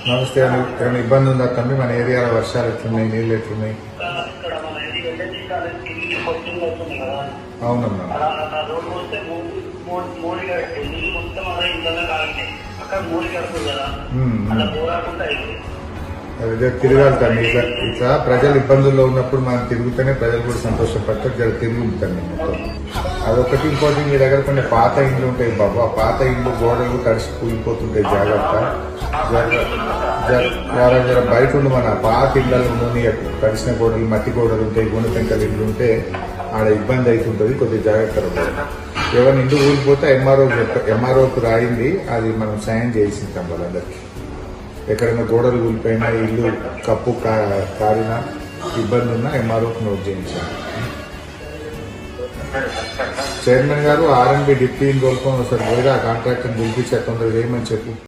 నమస్తే అండి. ఏమైనా ఇబ్బంది ఉందా తమ్మి? మన ఏరియాలో వర్షాలు ఎట్లున్నాయి, నీళ్ళు ఎట్లున్నాయి? అవునమ్మా. అదే తిరగాలి తమ్మి. ఇట్లా ప్రజలు ఇబ్బందుల్లో ఉన్నప్పుడు మనం తిరుగుతూనే ప్రజలు కూడా సంతోషపడతారు. జర తిరుగుతాను మొత్తం. అదొకటి. ఇంకోటి, మీ దగ్గర కొన్ని పాత ఇండ్లు ఉంటాయి బాబు. ఆ పాత ఇండ్లు గోడలు తడిసి కూలిపోతుంటాయి. జాగ్రత్త. జర బయట ఉండి మన పాత ఇళ్లలో నూనె తడిసిన గోడలు, మట్టి గోడలు ఉంటాయి, గుండె పెంకలు ఇల్లు ఉంటే ఆడ ఇబ్బంది అవుతుంటుంది. కొద్దిగా జాగ్రత్త. ఎవరిని ఇంటి ఊరిపోతే ఎంఆర్ఓకి రాయింది, అది మనం సాయం చేసింటాం వాళ్ళందరికీ. ఎక్కడైనా గోడలు కూలిపోయినా, ఇల్లు కప్పు కారినా, ఇబ్బంది ఉన్నా ఎంఆర్ఓకి నోట్ చేయించాను. చైర్మన్ గారు ఆర్ఎండ్బి డిప్యూటీని కోరుకొని ఒకసారి పోయి ఆ కాంట్రాక్టర్ని పిలిపించి తొందరగా వేయమని చెప్పు.